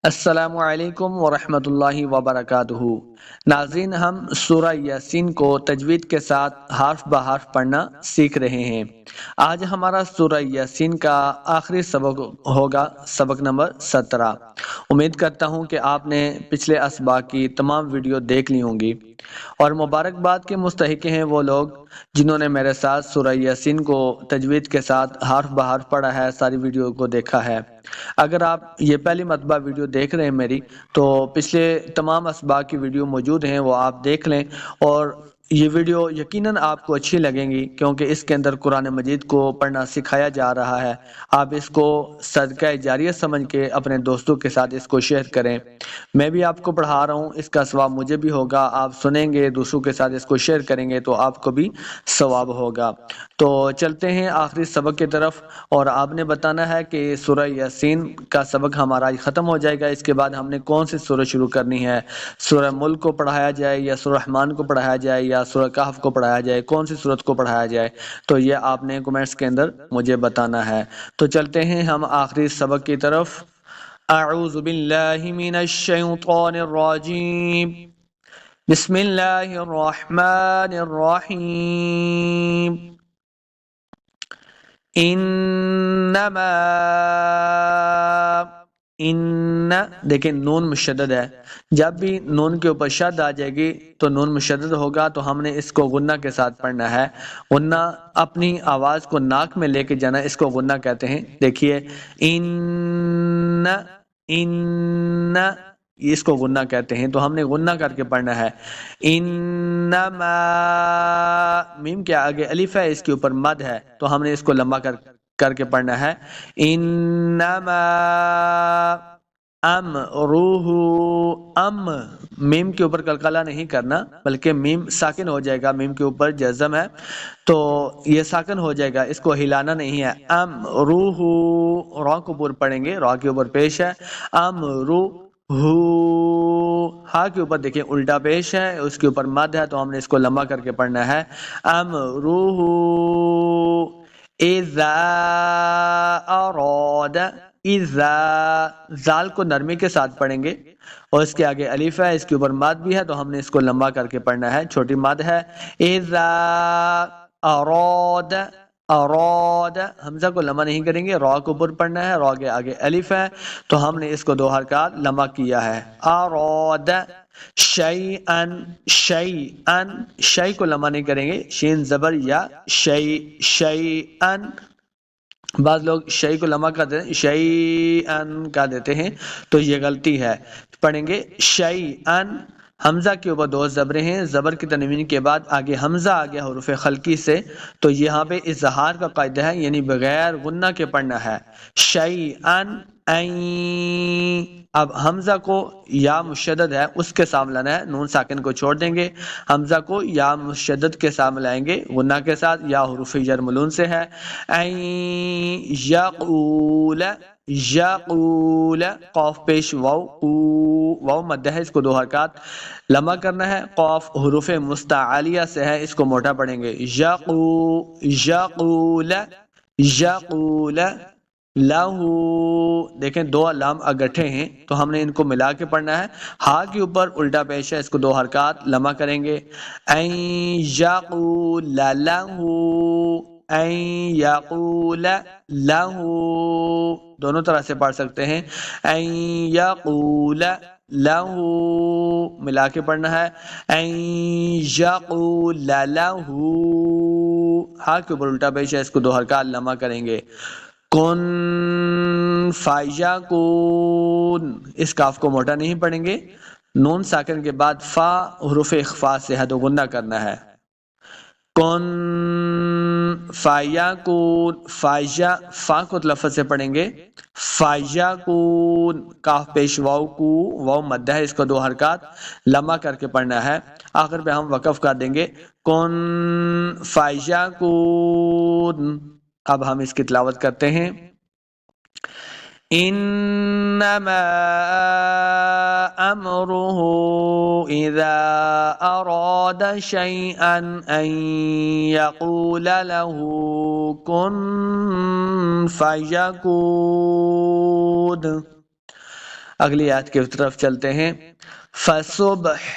السلام علیکم ورحمۃ اللہ وبرکاتہ۔ ناظرین، ہم سورہ یاسین کو تجوید کے ساتھ حرف بہ حرف پڑھنا سیکھ رہے ہیں۔ آج ہمارا سورہ یاسین کا آخری سبق ہوگا، سبق نمبر 17۔ امید کرتا ہوں کہ آپ نے پچھلے اسباق کی تمام ویڈیو دیکھ لی ہوں گی، اور مبارکباد کے مستحق ہیں وہ لوگ جنہوں نے میرے ساتھ سورہ یاسین کو تجوید کے ساتھ حرف بہ حرف پڑھا ہے، ساری ویڈیو کو دیکھا ہے۔ اگر آپ یہ پہلی مرتبہ ویڈیو دیکھ رہے ہیں میری، تو پچھلے تمام اسباق کی ویڈیو موجود ہیں، وہ آپ دیکھ لیں، اور یہ ویڈیو یقیناً آپ کو اچھی لگیں گی، کیونکہ اس کے اندر قرآن مجید کو پڑھنا سکھایا جا رہا ہے۔ آپ اس کو صدقہ جاریہ سمجھ کے اپنے دوستوں کے ساتھ اس کو شیئر کریں۔ میں بھی آپ کو پڑھا رہا ہوں، اس کا ثواب مجھے بھی ہوگا، آپ سنیں گے، دوسروں کے ساتھ اس کو شیئر کریں گے تو آپ کو بھی ثواب ہوگا۔ تو چلتے ہیں آخری سبق کی طرف، اور آپ نے بتانا ہے کہ سورہ یاسین کا سبق ہمارا آج ختم ہو جائے گا۔ اس کے بعد ہم نے کون سی سورہ شروع کرنی ہے، سورہ ملک کو پڑھایا جائے یا سورہ رحمان کو پڑھایا جائے یا سورہ کہف کو پڑھایا جائے، کون سی سورت کو پڑھایا جائے، تو یہ آپ نے کمنٹس کے اندر مجھے بتانا ہے۔ تو چلتے ہیں ہم آخری سبق کی طرف۔ اعوذ باللہ من الشیطان الرجیم، بسم اللہ الرحمن الرحیم۔ انما ان، دیکھیں نون مشدد ہے، جب بھی نون کے اوپر شد آ جائے گی تو نون مشدد ہوگا، تو ہم نے اس کو غنہ کے ساتھ پڑھنا ہے۔ غنہ اپنی آواز کو ناک میں لے کے جانا، اس کو غنہ کہتے ہیں۔ دیکھیے ان، ان، اس کو غنہ کہتے ہیں، تو ہم نے غنہ کر کے پڑھنا ہے۔ انما، میم کے آگے الف ہے، اس کے اوپر مد ہے، تو ہم نے اس کو لمبا کر کے پڑھنا ہے۔ انما امرہ، ام، میم کے اوپر قلقلہ نہیں کرنا، بلکہ میم ساکن ہو جائے گا، میم کے اوپر جزم ہے تو یہ ساکن ہو جائے گا، اس کو ہلانا نہیں ہے۔ امرہ، را کو اوپر پڑھیں گے، را کے اوپر پیش ہے۔ امرہ، ہا کے اوپر دیکھیں الٹا پیش ہے، اس کے اوپر مد ہے، تو ہم نے اس کو لمبا کر کے پڑھنا ہے۔ امرہ اذا اراد، اذا، زال کو نرمی کے ساتھ پڑھیں گے، اور اس کے آگے الف ہے، اس کے اوپر مد بھی ہے، تو ہم نے اس کو لمبا کر کے پڑھنا ہے، چھوٹی مد ہے۔ اذا اراد، اراد، حمزہ کو لمبا نہیں کریں گے، را کو اوپر پڑھنا ہے، را کے آگے الف ہے، تو ہم نے اس کو دو حرکات لمبا کیا ہے۔ اراد شیئن، شیئن، شیء کو لمبا نہیں کریں گے، شین زبر یا، شیئن، بعض لوگ شیء کو لمبا کر دیتے ہیں، شیئن کا دیتے ہیں، تو یہ غلطی ہے۔ پڑھیں گے شیئن، حمزہ کے اوپر دو زبریں ہیں، زبر کی تنوین کے بعد آگے حمزہ آ گیا حروف خلقی سے، تو یہاں پہ اظہار کا قاعدہ ہے، یعنی بغیر غنہ کے پڑھنا ہے۔ شیئن، این، اب حمزہ کو یا مشدد ہے اس کے ساتھ لانا ہے، نون ساکن کو چھوڑ دیں گے، حمزہ کو یا مشدد کے ساتھ ملائیں گے، غنہ کے ساتھ، یا حروف جر ملون سے ہے۔ این یقول، یقول، قاف پیش واو، واو مد ہے، اس کو دو حرکات لمبا کرنا ہے۔ قاف حروف مستعلیہ سے ہے، اس کو موٹا پڑھیں گے۔ یقول، یقول، لہو، دیکھیں دو لام اگٹھے ہیں، تو ہم نے ان کو ملا کے پڑھنا ہے۔ ہا کے اوپر الٹا پیش ہے، اس کو دو حرکات لمبا کریں گے۔ این یقول لہو، این یقول لہو، دونوں طرح سے پڑھ سکتے ہیں۔ این یقول لہو، ملا کے پڑھنا ہے۔ این یقول لہو، ہا کے اوپر الٹا پیش ہے، اس کو دو حرکات لمبا کریں گے۔ کن فیکون، اس کاف کو موٹا نہیں پڑھیں گے، نون ساکن کے بعد فا حروف اخفا سے ہے، تو غنہ کرنا ہے۔ کن فیکون، فاجا، فا کو لفظ سے پڑھیں گے، فیکون، کاف پیش واو کو، واو مد ہے، اس کو دو حرکات لمبا کر کے پڑھنا ہے۔ آخر پہ ہم وقف کر دیں گے، کن فیکون۔ اب ہم اس کی تلاوت کرتے ہیں۔ انما امره اذا اراد شيئا ان يقول له كن فيكون۔ اگلی آیت کی طرف چلتے ہیں۔ فصبح،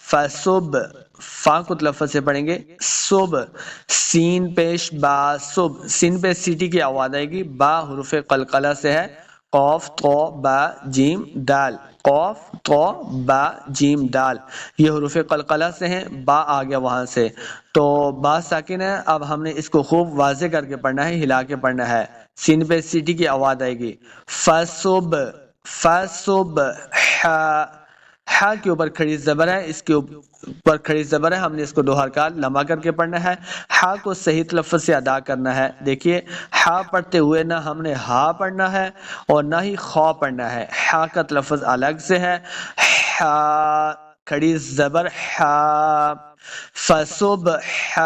فصب، فا کو تلفظ سے پڑھیں گے صبح، سین پیش با صبح، سین پہ سیٹی کی آواز آئے گی، با حروف قلقلہ سے ہے، قوف تو با جیم دال، قوف تو با جیم دال، یہ حروف قلقلہ سے ہیں، با آ گیا وہاں سے، تو با ساکن ہے، اب ہم نے اس کو خوب واضح کر کے پڑھنا ہے، ہلا کے پڑھنا ہے، سین پہ سیٹی کی آواز آئے گی، فصب، فصب، ہا کے اوپر کھڑی زبر ہے، اس کے اوپر کھڑی زبر ہے، ہم نے اس کو دو حرکات لمبا کر کے پڑھنا ہے، ہا کو صحیح تلفظ سے ادا کرنا ہے۔ دیکھیے ہا پڑھتے ہوئے نہ ہم نے ہا پڑھنا ہے اور نہ ہی خا پڑھنا ہے، ہا کا تلفظ الگ سے ہے، ہا کھڑی زبر ہا، فصبح،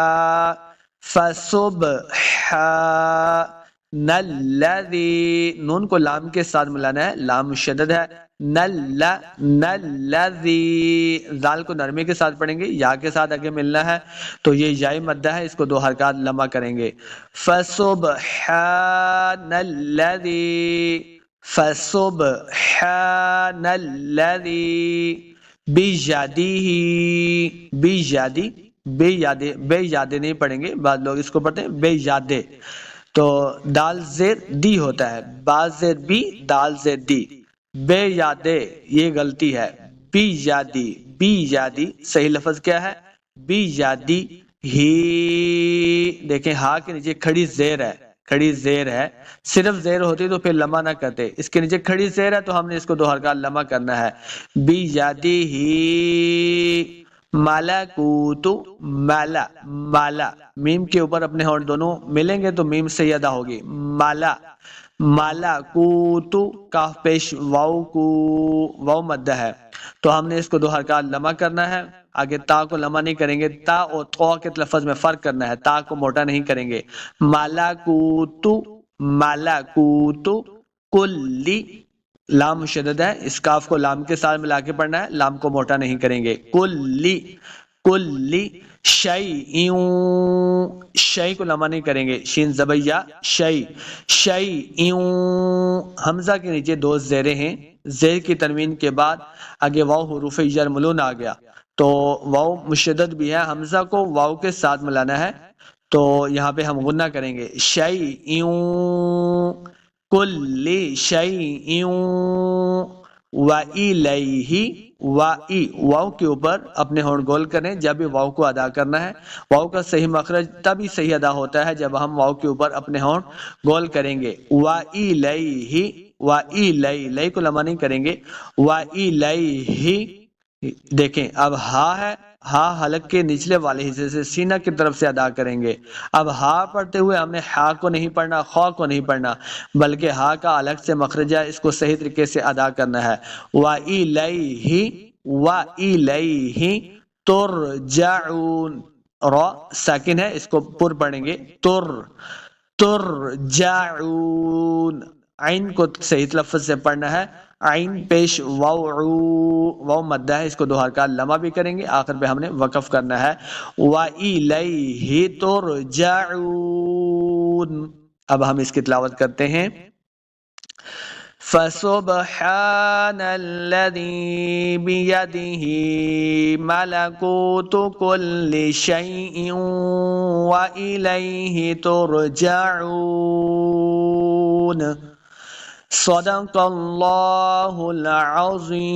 فصبح نلذی، نون کو لام کے ساتھ ملانا ہے، لام مشدد ہے، نلذی، زال کو نرمی کے ساتھ پڑھیں گے، یا کے ساتھ آگے ملنا ہے تو یہ یائی مدہ ہے، اس کو دو حرکات لمبا کریں گے، فسبحان الذی، فسبحان الذی بیجادیہ، بیجادی، بے یادے، بے یادے نہیں پڑھیں گے، بعض لوگ اس کو پڑھتے ہیں بے یادے، تو دال زیر دی ہوتا ہے، با زیر بی، دال زیر دی، بے یادے یہ غلطی ہے، بی یادی، بی یادی صحیح لفظ کیا ہے، بی یادی ہی، دیکھیں ہا کے نیچے کھڑی زیر ہے، کھڑی زیر ہے، صرف زیر ہوتی تو پھر لمبا نہ کرتے، اس کے نیچے کھڑی زیر ہے تو ہم نے اس کو دو حرکات لمبا کرنا ہے، بی یادی ہی ملکوت، مالا، مالا، میم کے اوپر اپنے ہونٹ دونوں ملیں گے تو میم سے ادا ہوگی، مالا، ملکوت، کاف پیش واو کو، واو مدہ ہے تو ہم نے اس کو دو حرکات لمبا کرنا ہے، آگے تا کو لمبا نہیں کریں گے، تا اور تو کے لفظ میں فرق کرنا ہے، تا کو موٹا نہیں کریں گے، ملکوت، ملکوت کلی، لام مشدد ہے، اس کاف کو لام کے ساتھ ملا کے پڑھنا ہے، لام کو موٹا نہیں کریں گے، کلی، کلی شیء، شیء کو لمبا نہیں کریں گے، شین زبیہ شیء، شیء، حمزہ کے نیچے دو زیریں ہیں، زیر کی تنوین کے بعد آگے واو حروف یرملون آ گیا تو واو مشدد بھی ہے، حمزہ کو واو کے ساتھ ملانا ہے تو یہاں پہ ہم غنہ کریں گے، شیء، کل شیء وَإِلَيْهِ، وائی، واو کے اوپر اپنے ہونٹ گول کریں جب بھی واو کو ادا کرنا ہے، واو کا صحیح مخرج تبھی صحیح ادا ہوتا ہے جب ہم واو کے اوپر اپنے ہونٹ گول کریں گے، وَإِلَيْهِ، وَإِلَيْهِ، لئی کو لمبا نہیں کریں گے، وَإِلَيْهِ، دیکھیں اب ہا ہے، ہا حلق کے نچلے والے حصے سے سینہ کی طرف سے ادا کریں گے، اب ہا پڑھتے ہوئے ہم نے ہا کو نہیں پڑھنا، خا کو نہیں پڑھنا، بلکہ ہا کا الگ سے مخرج ہے، اس کو صحیح طریقے سے ادا کرنا ہے، وَإِلَيْهِ، وَإِلَيْهِ تُرْجَعُونَ، را ساکن ہے، اس کو پر پڑھیں گے، ترجعون، عین کو صحیح لفظ سے پڑھنا ہے، عین پیش واو مدہ ہے، اس کو دو حرکات لمبا بھی کریں گے، آخر پہ ہم نے وقف کرنا ہے، وَإِلَيْهِ تُرْجَعُونَ۔ اب ہم اس کی تلاوت کرتے ہیں، فَسُبْحَانَ الَّذِي بِيَدِهِ مَلَكُوتُ كُلِّ شَيْءٍ وَإِلَيْهِ تُرْجَعُونَ۔ صدق اللہ العظیم۔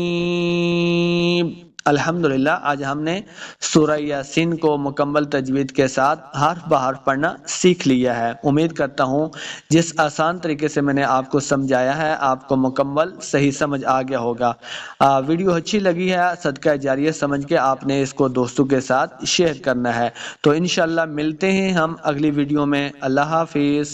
الحمدللہ آج ہم نے سورہ یاسین کو مکمل تجوید کے ساتھ حرف بحرف پڑھنا سیکھ لیا ہے، امید کرتا ہوں جس آسان طریقے سے میں نے آپ کو سمجھایا ہے آپ کو مکمل صحیح سمجھ آ گیا ہوگا۔ ویڈیو اچھی لگی ہے صدقہ جاریہ سمجھ کے آپ نے اس کو دوستوں کے ساتھ شیئر کرنا ہے، تو انشاءاللہ ملتے ہیں ہم اگلی ویڈیو میں، اللہ حافظ۔